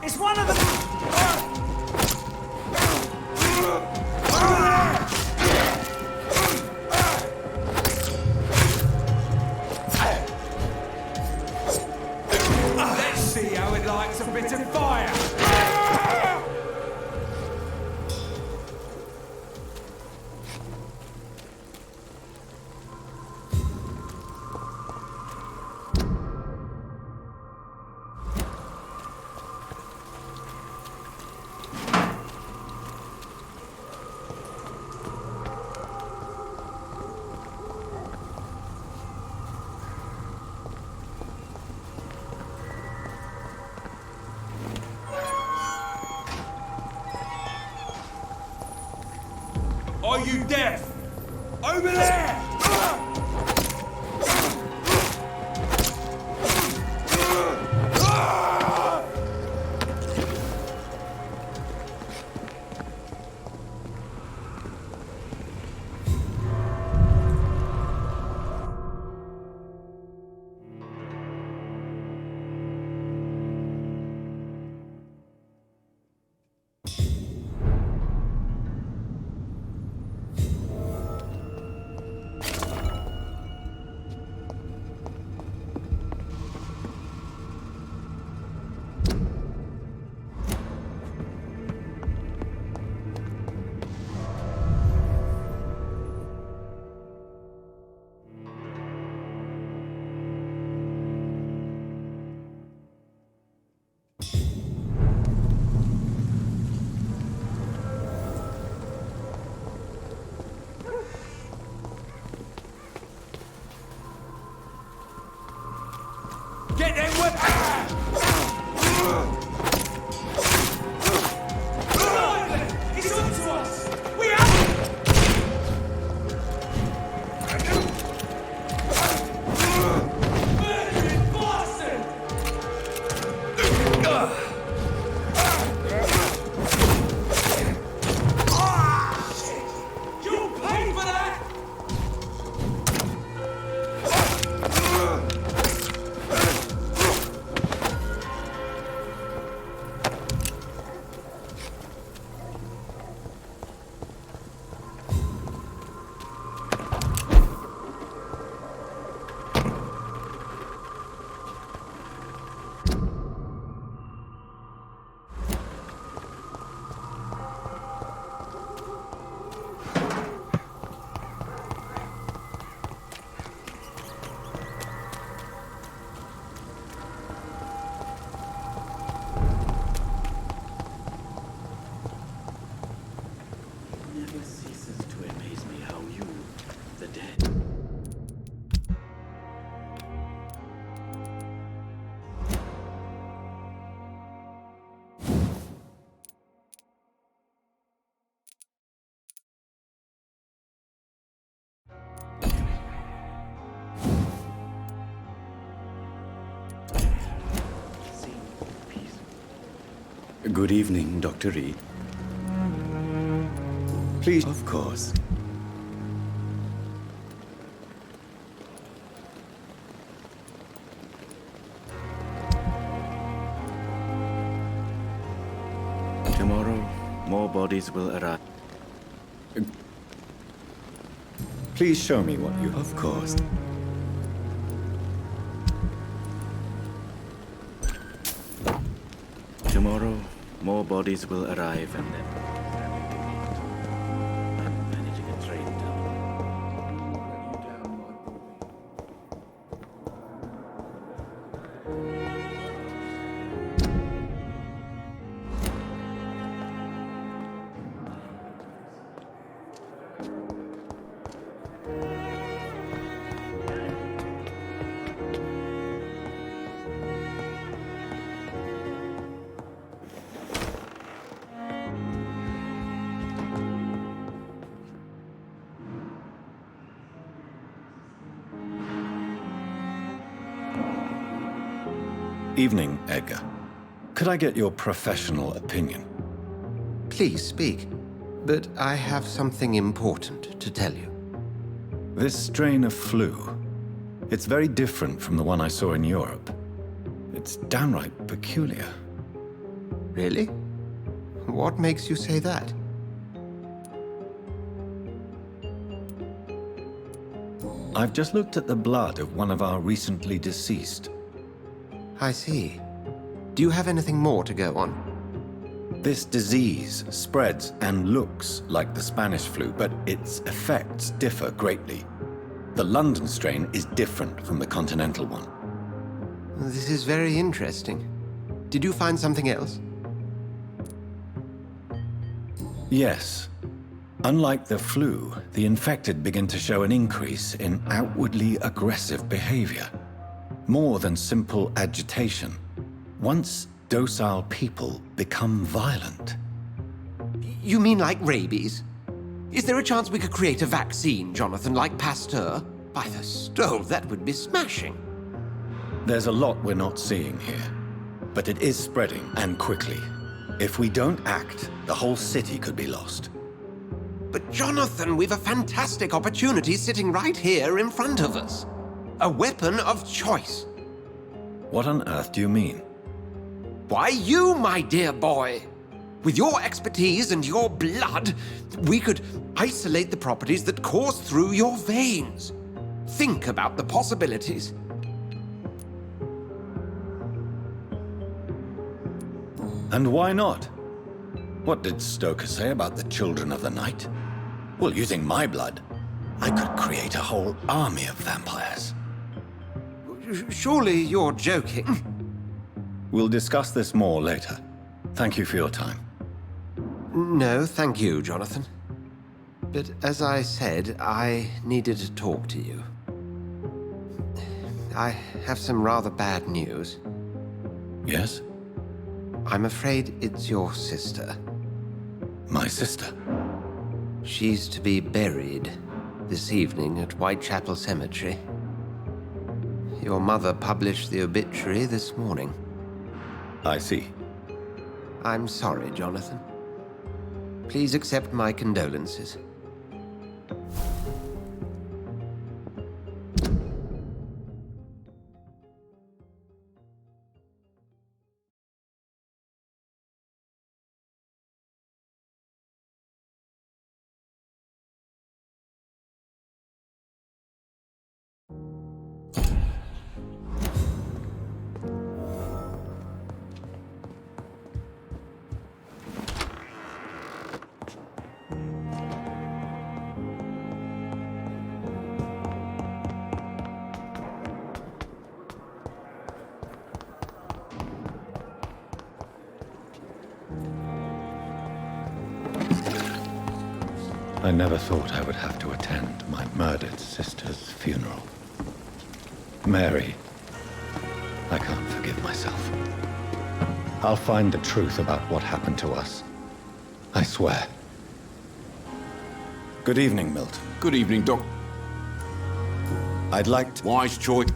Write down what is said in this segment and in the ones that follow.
It's one of them! Let's see how it likes a bit of fire! Are you deaf? Over there! Get them weapons! He's on to us! We have murdering bastard! Shit! You'll pay for that! Good evening, Dr. Reid. Please, of course. Tomorrow, more bodies will arrive. Please show me what you... Of course. Tomorrow, more bodies will arrive and then... I'm managing a train tunnel. Evening, Edgar. Could I get your professional opinion? Please speak, but I have something important to tell you. This strain of flu, it's very different from the one I saw in Europe. It's downright peculiar. Really? What makes you say that? I've just looked at the blood of one of our recently deceased. I see. Do you have anything more to go on? This disease spreads and looks like the Spanish flu, but its effects differ greatly. The London strain is different from the continental one. This is very interesting. Did you find something else? Yes. Unlike the flu, the infected begin to show an increase in outwardly aggressive behavior. More than simple agitation. Once docile people become violent. You mean like rabies? Is there a chance we could create a vaccine, Jonathan, like Pasteur? By the stove, that would be smashing. There's a lot we're not seeing here, but it is spreading, and quickly. If we don't act, the whole city could be lost. But Jonathan, we've a fantastic opportunity sitting right here in front of us. A weapon of choice. What on earth do you mean? Why, you, my dear boy. With your expertise and your blood, we could isolate the properties that course through your veins. Think about the possibilities. And why not? What did Stoker say about the Children of the Night? Well, using my blood, I could create a whole army of vampires. Surely you're joking. We'll discuss this more later. Thank you for your time. No, thank you, Jonathan. But as I said, I needed to talk to you. I have some rather bad news. Yes? I'm afraid it's your sister. My sister? She's to be buried this evening at Whitechapel Cemetery. Your mother published the obituary this morning. I see. I'm sorry, Jonathan. Please accept my condolences. I never thought I would have to attend my murdered sister's funeral. Mary, I can't forgive myself. I'll find the truth about what happened to us. I swear. Good evening, Milton. Good evening, Doc. I'd like to... Wise choice.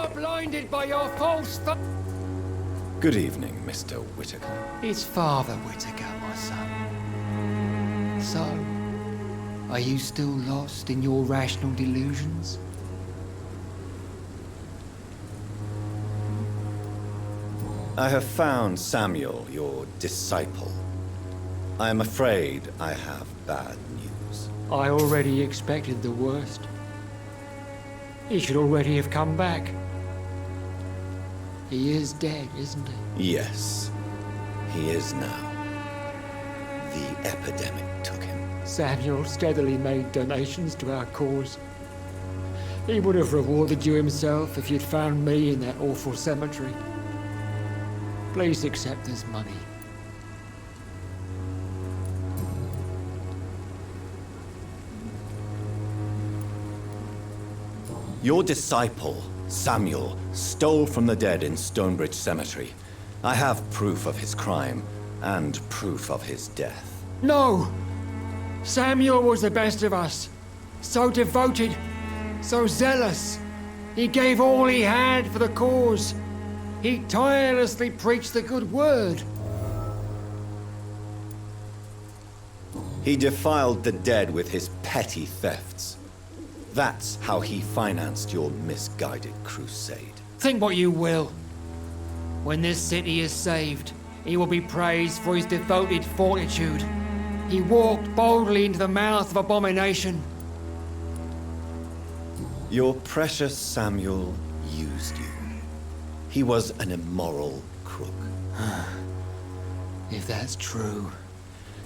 are blinded by your false Good evening, Mr. Whitaker. It's Father Whitaker, my son. So, are you still lost in your rational delusions? I have found Samuel, your disciple. I am afraid I have bad news. I already expected the worst. He should already have come back. He is dead, isn't he? Yes, he is now. The epidemic took him. Samuel steadily made donations to our cause. He would have rewarded you himself if you'd found me in that awful cemetery. Please accept this money. Your disciple, Samuel, stole from the dead in Stonebridge Cemetery. I have proof of his crime and proof of his death. No! Samuel was the best of us. So devoted, so zealous. He gave all he had for the cause. He tirelessly preached the good word. He defiled the dead with his petty thefts. That's how he financed your misguided crusade. Think what you will. When this city is saved, he will be praised for his devoted fortitude. He walked boldly into the mouth of abomination. Your precious Samuel used you. He was an immoral crook. If that's true,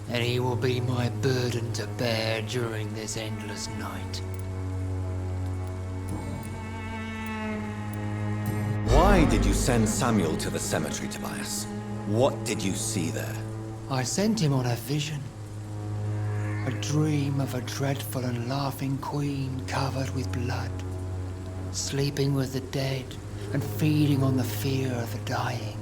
then he will be my burden to bear during this endless night. Why did you send Samuel to the cemetery, Tobias? What did you see there? I sent him on a vision. A dream of a dreadful and laughing queen covered with blood, sleeping with the dead and feeding on the fear of the dying.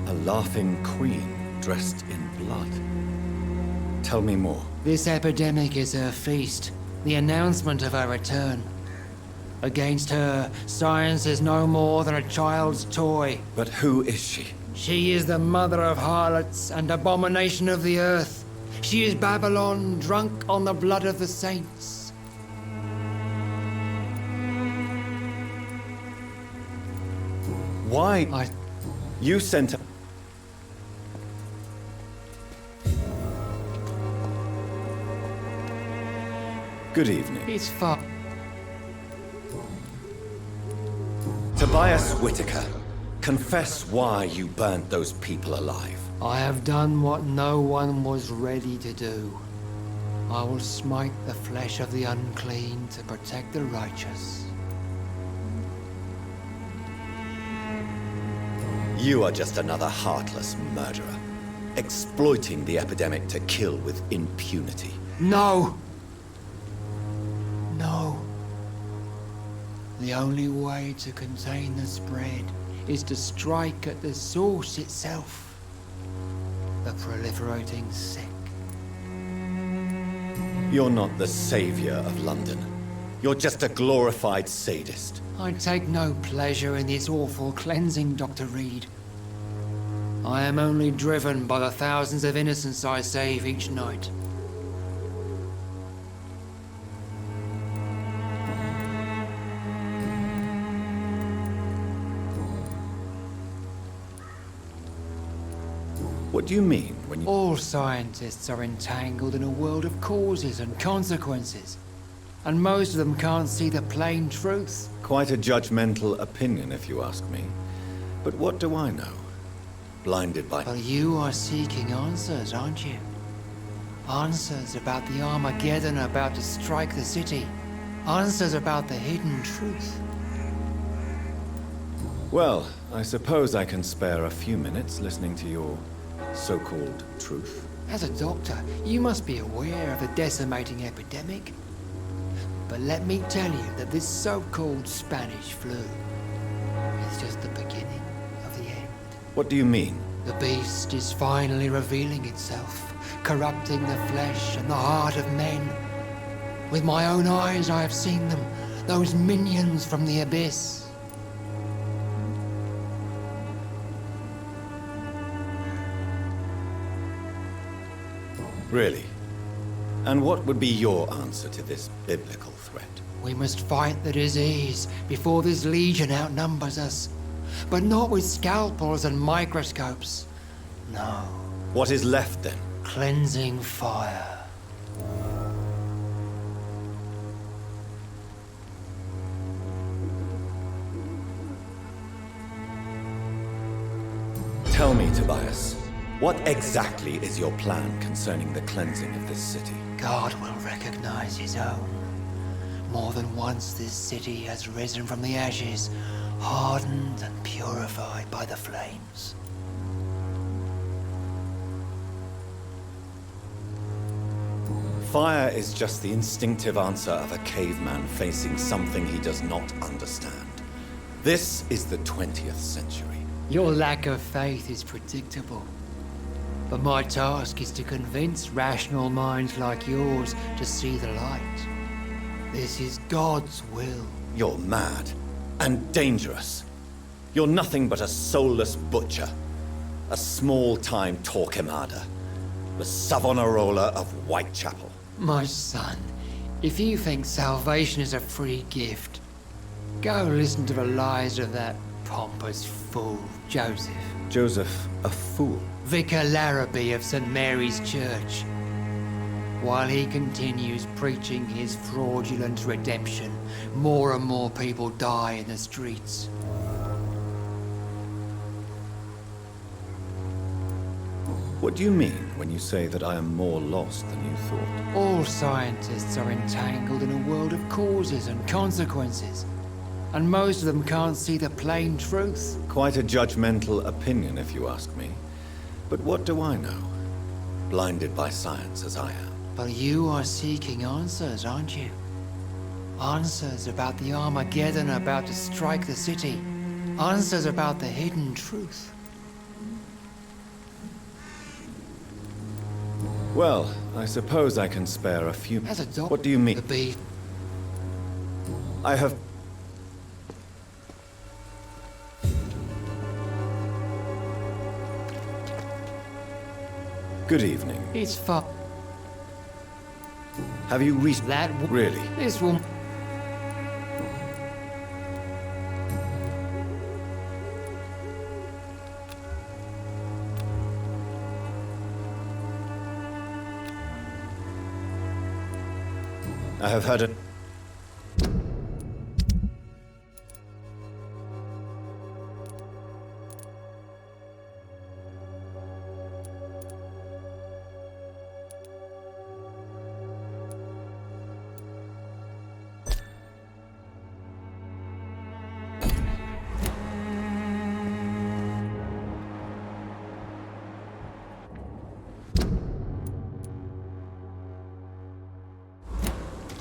A laughing queen dressed in blood. Tell me more. This epidemic is her feast, the announcement of her return. Against her, science is no more than a child's toy. But who is she? She is the mother of harlots and abomination of the earth. She is Babylon, drunk on the blood of the saints. Why? You sent her... Good evening. It's far. Tobias Whitaker, confess why you burnt those people alive. I have done what no one was ready to do. I will smite the flesh of the unclean to protect the righteous. You are just another heartless murderer, exploiting the epidemic to kill with impunity. No! No. The only way to contain the spread is to strike at the source itself. The proliferating sick. You're not the savior of London. You're just a glorified sadist. I take no pleasure in this awful cleansing, Dr. Reid. I am only driven by the thousands of innocents I save each night. What do you mean when you... All scientists are entangled in a world of causes and consequences, and most of them can't see the plain truth. Quite a judgmental opinion, if you ask me. But what do I know? Blinded by... But you are seeking answers, aren't you? Answers about the Armageddon about to strike the city. Answers about the hidden truth. Well, I suppose I can spare a few minutes listening to your so-called truth. As a doctor, you must be aware of the decimating epidemic. But let me tell you that this so-called Spanish flu is just the beginning of the end. What do you mean? The beast is finally revealing itself, corrupting the flesh and the heart of men. With my own eyes I have seen them, Those minions from the abyss. Really? And what would be your answer to this biblical threat? We must fight the disease before this legion outnumbers us. But not with scalpels and microscopes. No. What is left then? Cleansing fire. Tell me, Tobias, what exactly is your plan concerning the cleansing of this city? God will recognize his own. More than once this city has risen from the ashes, hardened and purified by the flames. Fire is just the instinctive answer of a caveman facing something he does not understand. This is the 20th century. Your lack of faith is predictable. But my task is to convince rational minds like yours to see the light. This is God's will. You're mad and dangerous. You're nothing but a soulless butcher. A small-time Torquemada. The Savonarola of Whitechapel. My son, if you think salvation is a free gift, go listen to the lies of that pompous fool, Joseph. Joseph, a fool? Vicar Larrabee of St. Mary's Church. While he continues preaching his fraudulent redemption, more and more people die in the streets. What do you mean when you say that I am more lost than you thought? All scientists are entangled in a world of causes and consequences. And most of them can't see the plain truth. Quite a judgmental opinion, if you ask me. But what do I know? Blinded by science as I am. But you are seeking answers, aren't you? Answers about the Armageddon about to strike the city. Answers about the hidden truth. Well, I suppose I can spare a few... As a doctor, What do you mean? the beef. I have... Good evening. It's far. Have you reached... That Really? This will. I have heard it.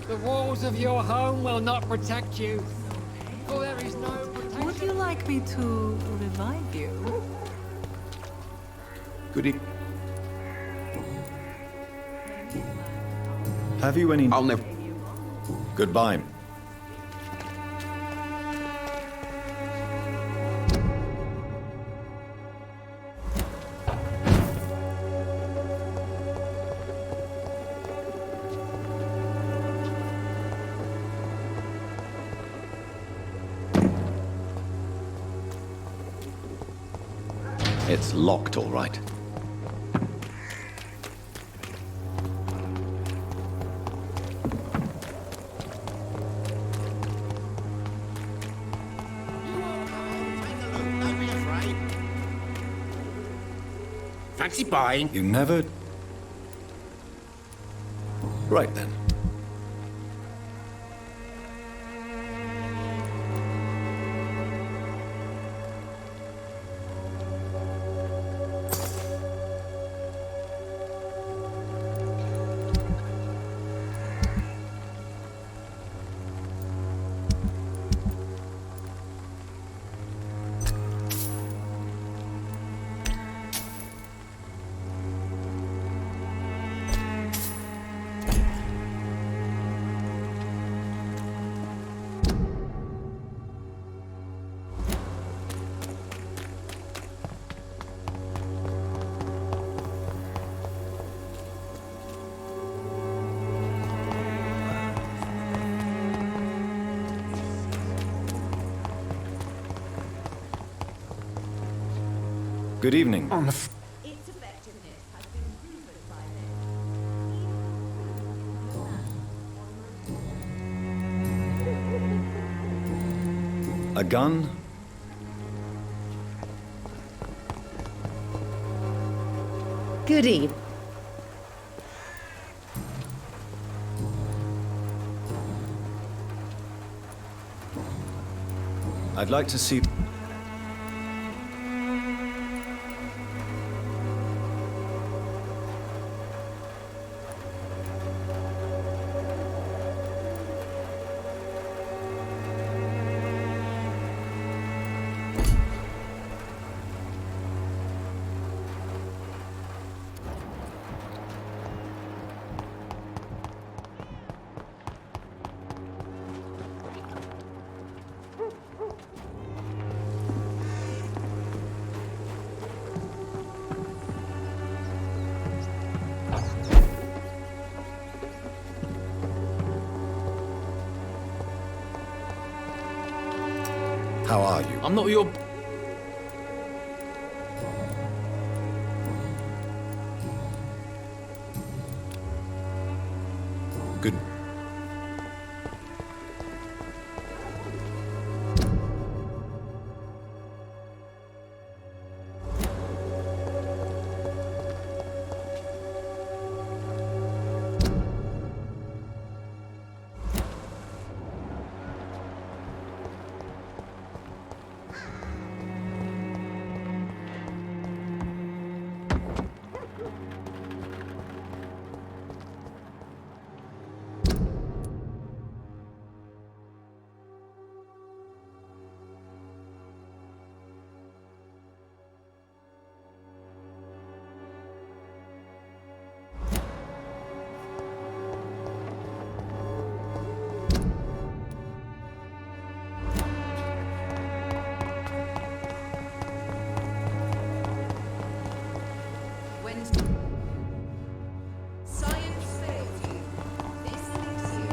The walls of your home will not protect you. For there is no protection. Would you like me to revive you? Good evening. Have you any... I'll never... Goodbye. It's locked, all right. Fancy buying? You never... Right then. Good evening. Its effectiveness has been proven by A gun? Good evening. I'd like to see... How are you? I'm not your... Good. when science fails you, this makes you.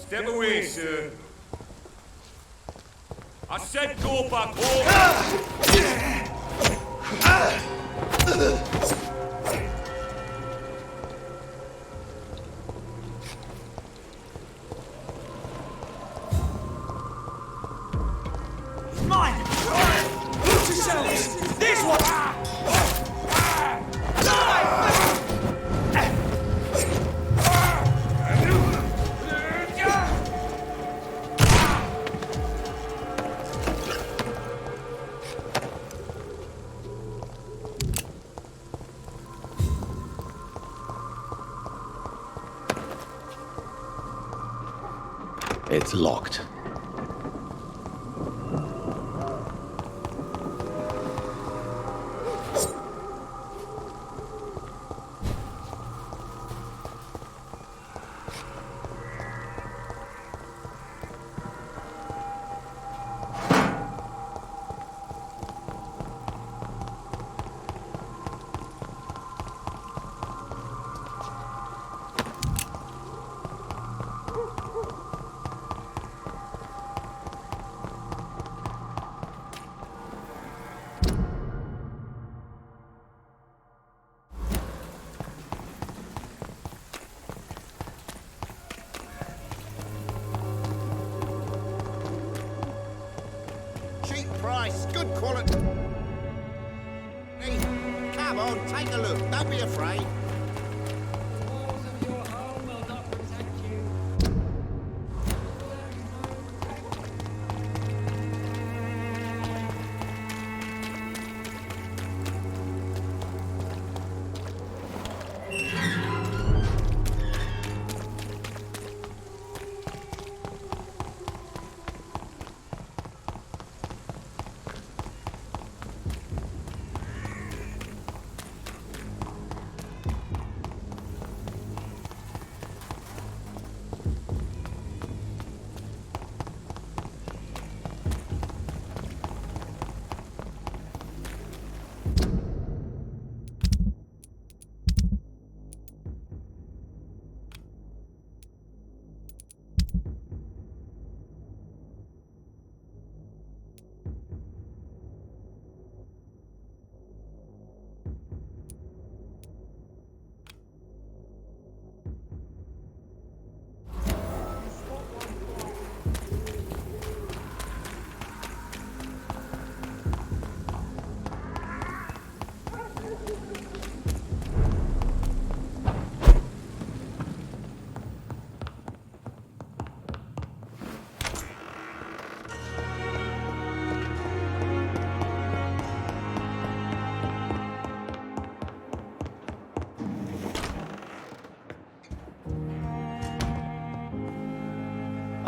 Step away, sir. I said go back home. Mine! Look yourselves! This one! It's locked. Cheap price, good quality. Hey, come on, take a look. Don't be afraid. The walls of your home will not protect you.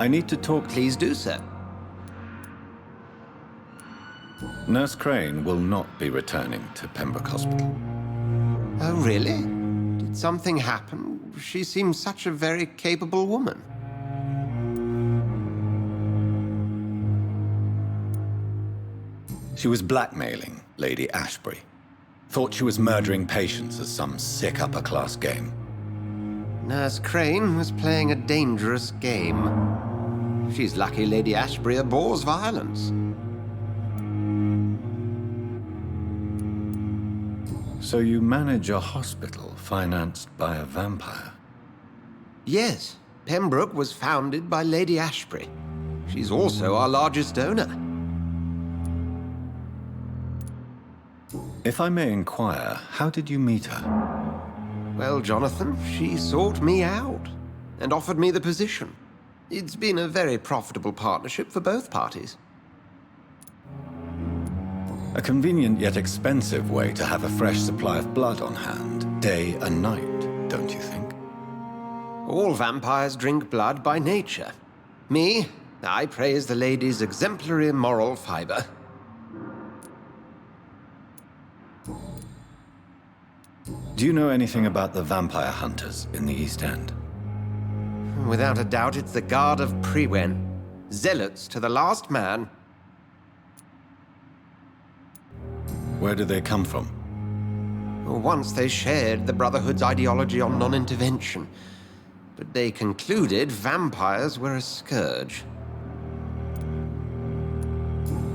I need to talk. Please do so. Nurse Crane will not be returning to Pembroke Hospital. Oh, really? Did something happen? She seems such a very capable woman. She was blackmailing Lady Ashbury. Thought she was murdering patients as some sick upper-class game. Nurse Crane was playing a dangerous game. She's lucky Lady Ashbury abhors violence. So you manage a hospital financed by a vampire? Yes, Pembroke was founded by Lady Ashbury. She's also our largest donor. If I may inquire, how did you meet her? Well, Jonathan, she sought me out and offered me the position. It's been a very profitable partnership for both parties. A convenient yet expensive way to have a fresh supply of blood on hand, day and night, don't you think? All vampires drink blood by nature. Me, I praise the lady's exemplary moral fiber. Do you know anything about the vampire hunters in the East End? Without a doubt, it's the Guard of Prewen. Zealots to the last man. Where do they come from? Once they shared the Brotherhood's ideology on non-intervention, but they concluded vampires were a scourge.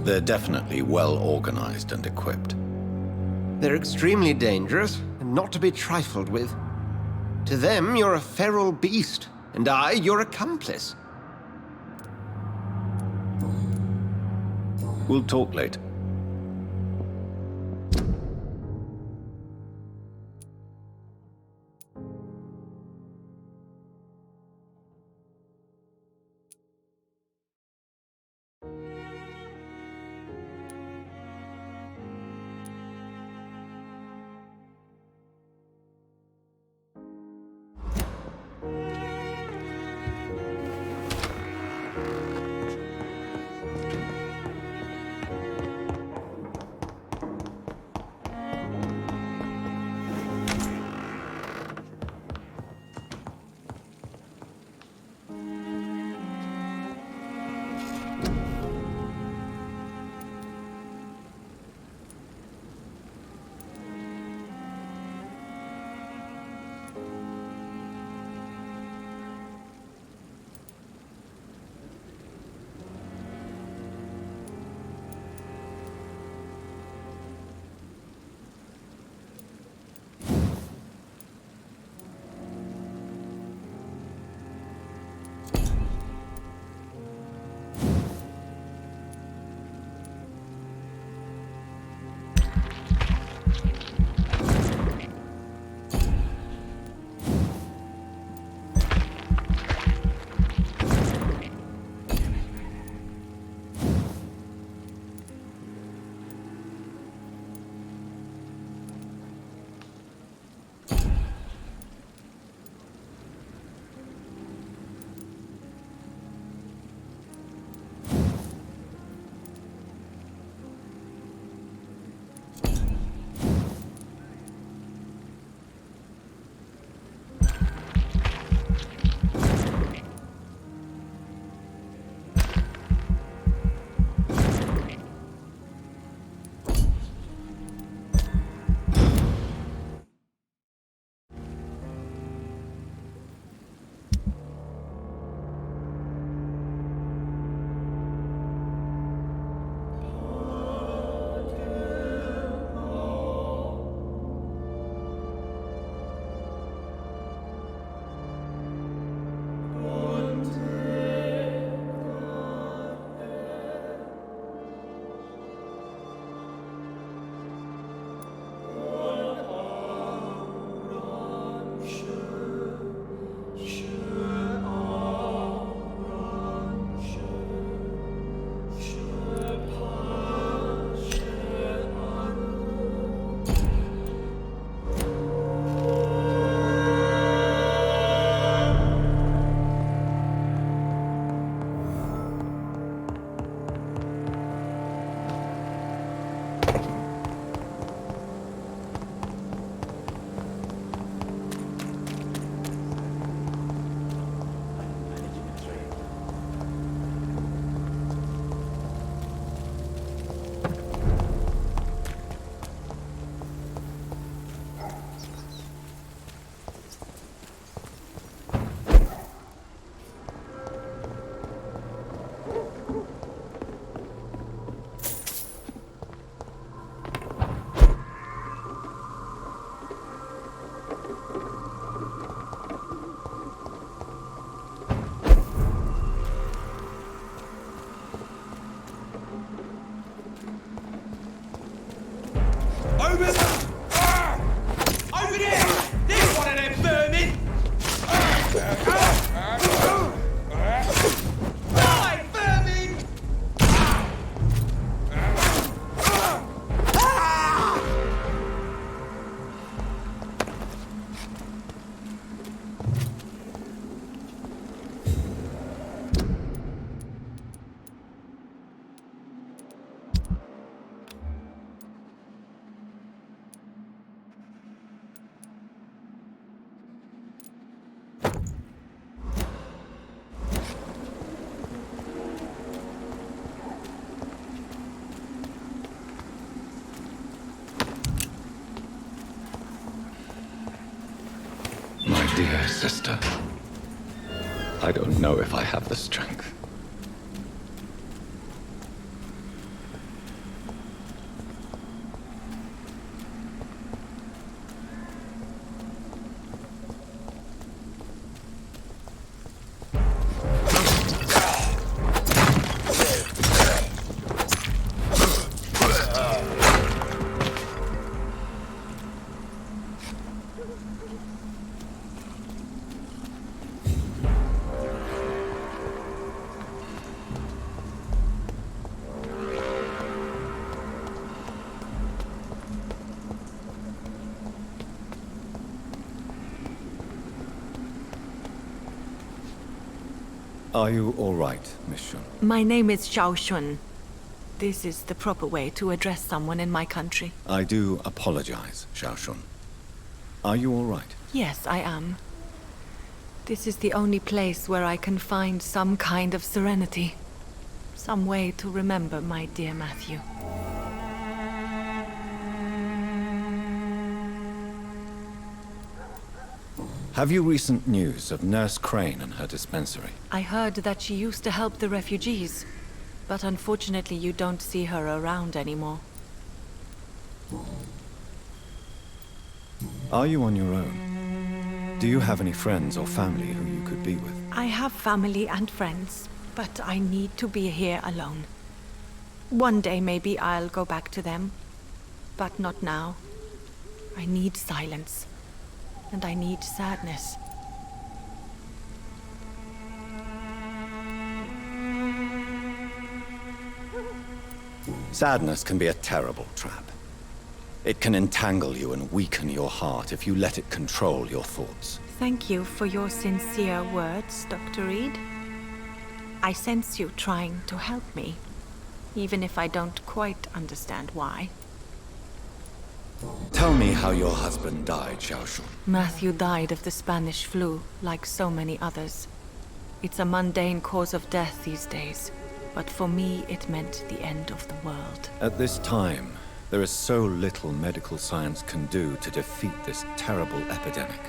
They're definitely well organized and equipped. They're extremely dangerous and not to be trifled with. To them, you're a feral beast, and I, your accomplice. We'll talk later. Over there! There's one of them vermin! Die, vermin! My dear sister, I don't know if I have the strength. Are you all right, Miss Shun? My name is Xiao Shun. This is the proper way to address someone in my country. I do apologize, Xiao Shun. Are you all right? Yes, I am. This is the only place where I can find some kind of serenity. Some way to remember my dear Matthew. Have you recent news of Nurse Crane and her dispensary? I heard that she used to help the refugees, but unfortunately you don't see her around anymore. Are you on your own? Do you have any friends or family who you could be with? I have family and friends, but I need to be here alone. One day maybe I'll go back to them, but not now. I need silence. And I need sadness. Sadness can be a terrible trap. It can entangle you and weaken your heart if you let it control your thoughts. Thank you for your sincere words, Dr. Reid. I sense you trying to help me, even if I don't quite understand why. Tell me how your husband died, Xiao Shun. Matthew died of the Spanish flu, like so many others. It's a mundane cause of death these days, but for me it meant the end of the world. At this time, there is so little medical science can do to defeat this terrible epidemic.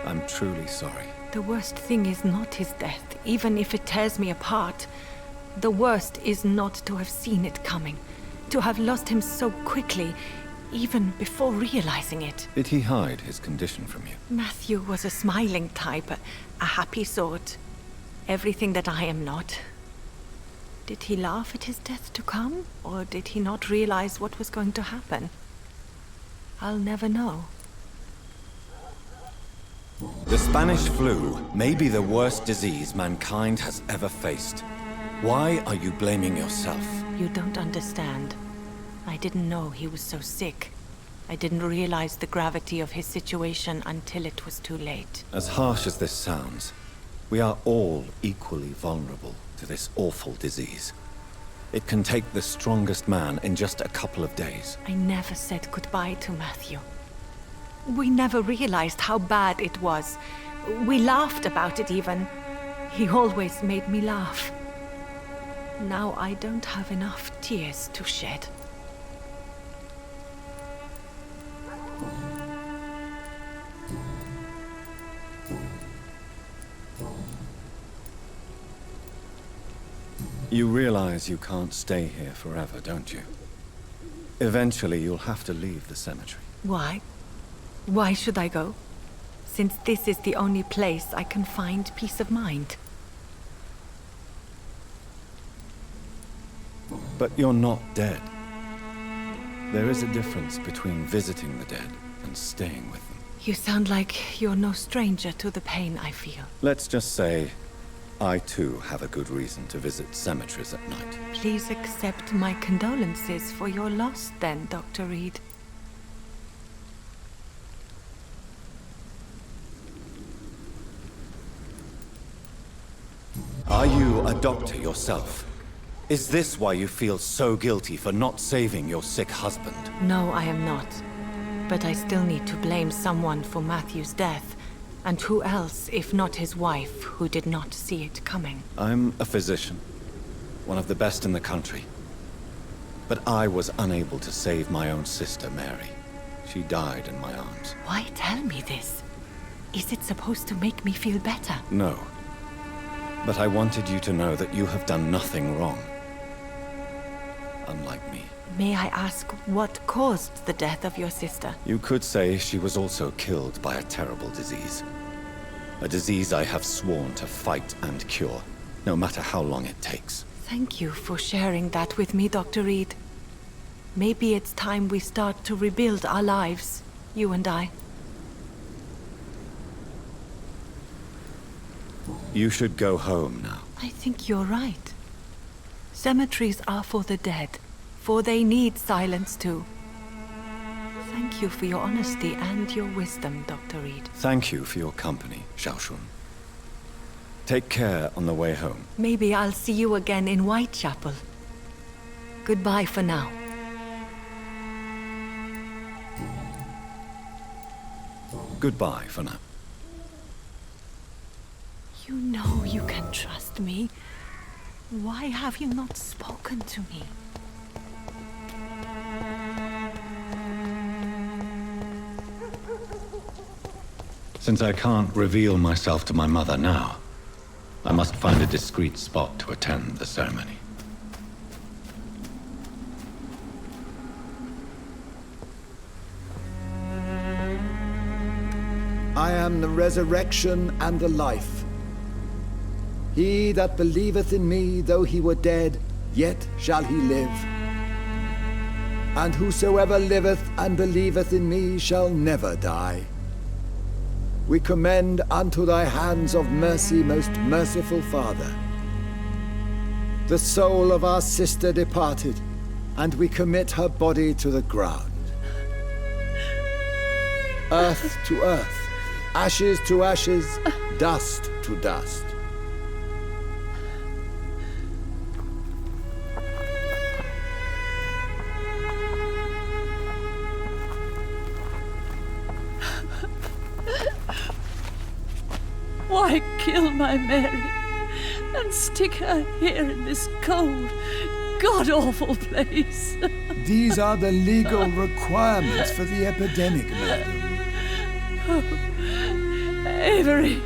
I'm truly sorry. The worst thing is not his death, even if it tears me apart. The worst is not to have seen it coming, to have lost him so quickly, even before realizing it. Did he hide his condition from you? Matthew was a smiling type, a happy sort. Everything that I am not. Did he laugh at his death to come, or did he not realize what was going to happen? I'll never know. The Spanish flu may be the worst disease mankind has ever faced. Why are you blaming yourself? You don't understand. I didn't know he was so sick. I didn't realize the gravity of his situation until it was too late. As harsh as this sounds, we are all equally vulnerable to this awful disease. It can take the strongest man in just a couple of days. I never said goodbye to Matthew. We never realized how bad it was. We laughed about it even. He always made me laugh. Now I don't have enough tears to shed. You realize you can't stay here forever, don't you? Eventually, you'll have to leave the cemetery. Why? Why should I go? Since this is the only place I can find peace of mind. But you're not dead. There is a difference between visiting the dead and staying with them. You sound like you're no stranger to the pain I feel. Let's just say, I too have a good reason to visit cemeteries at night. Please accept my condolences for your loss then, Dr. Reid. Are you a doctor yourself? Is this why you feel so guilty for not saving your sick husband? No, I am not. But I still need to blame someone for Matthew's death. And who else, if not his wife, who did not see it coming? I'm a physician, one of the best in the country. But I was unable to save my own sister, Mary. She died in my arms. Why tell me this? Is it supposed to make me feel better? No. But I wanted you to know that you have done nothing wrong. Unlike me. May I ask what caused the death of your sister? You could say she was also killed by a terrible disease. A disease I have sworn to fight and cure, no matter how long it takes. Thank you for sharing that with me, Dr. Reid. Maybe it's time we start to rebuild our lives, you and I. You should go home now. I think you're right. Cemeteries are for the dead, for they need silence too. Thank you for your honesty and your wisdom, Dr. Reid. Thank you for your company, Xiaoshun. Take care on the way home. Maybe I'll see you again in Whitechapel. Goodbye for now. Goodbye for now. You know you can trust me. Why have you not spoken to me? Since I can't reveal myself to my mother now, I must find a discreet spot to attend the ceremony. I am the resurrection and the life. He that believeth in me, though he were dead, yet shall he live. And whosoever liveth and believeth in me shall never die. We commend unto thy hands of mercy, most merciful Father, the soul of our sister departed, and we commit her body to the ground. Earth to earth, ashes to ashes, dust to dust. Why kill my Mary and stick her here in this cold, god-awful place? These are the legal requirements for the epidemic, madam. Oh, Avery,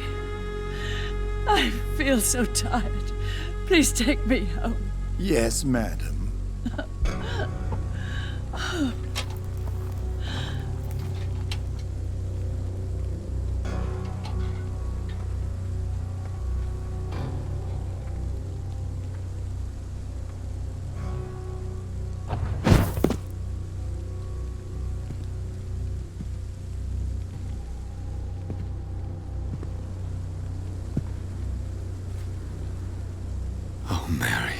I feel so tired. Please take me home. Yes, madam. Oh, Mary.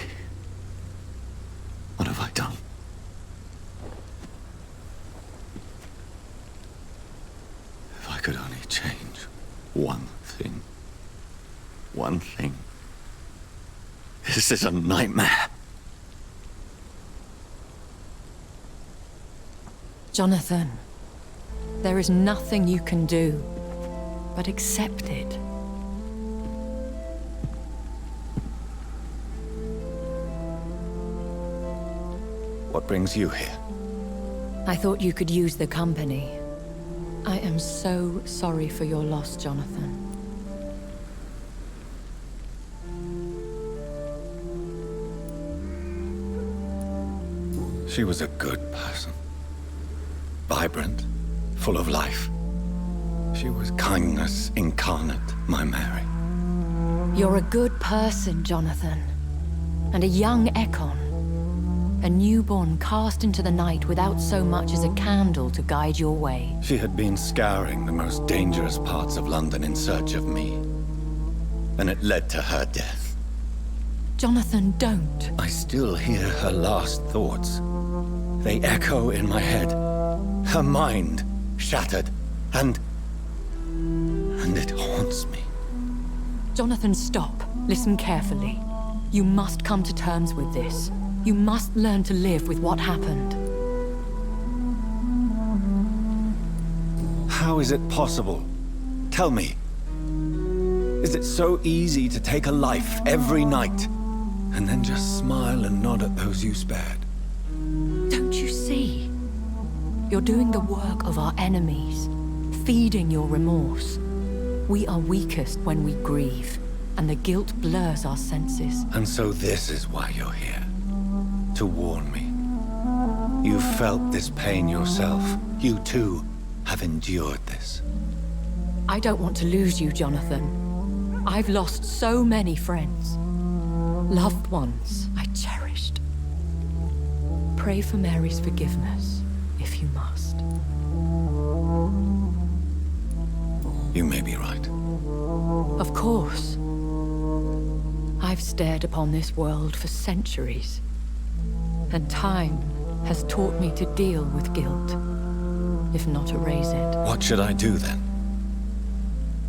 What have I done? If I could only change one thing. One thing. This is a nightmare. Jonathan, there is nothing you can do but accept it. What brings you here? I thought you could use the company. I am so sorry for your loss, Jonathan. She was a good person. Vibrant, full of life. She was kindness incarnate, my Mary. You're a good person, Jonathan. And a young Ekon. A newborn cast into the night without so much as a candle to guide your way. She had been scouring the most dangerous parts of London in search of me. And it led to her death. Jonathan, don't. I still hear her last thoughts. They echo in my head. Her mind shattered, and it haunts me. Jonathan, stop. Listen carefully. You must come to terms with this. You must learn to live with what happened. How is it possible? Tell me. Is it so easy to take a life every night, and then just smile and nod at those you spared? Don't you see? You're doing the work of our enemies, feeding your remorse. We are weakest when we grieve, and the guilt blurs our senses. And so this is why you're here. To warn me. You've felt this pain yourself. You too have endured this. I don't want to lose you, Jonathan. I've lost so many friends. Loved ones I cherished. Pray for Mary's forgiveness, if you must. You may be right. Of course. I've stared upon this world for centuries, and time has taught me to deal with guilt, if not erase it. What should I do then?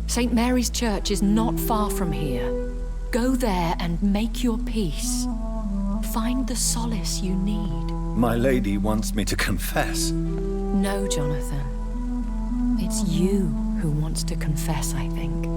St. Mary's Church is not far from here. Go there and make your peace. Find the solace you need. My lady wants me to confess. No, Jonathan. It's you who wants to confess, I think.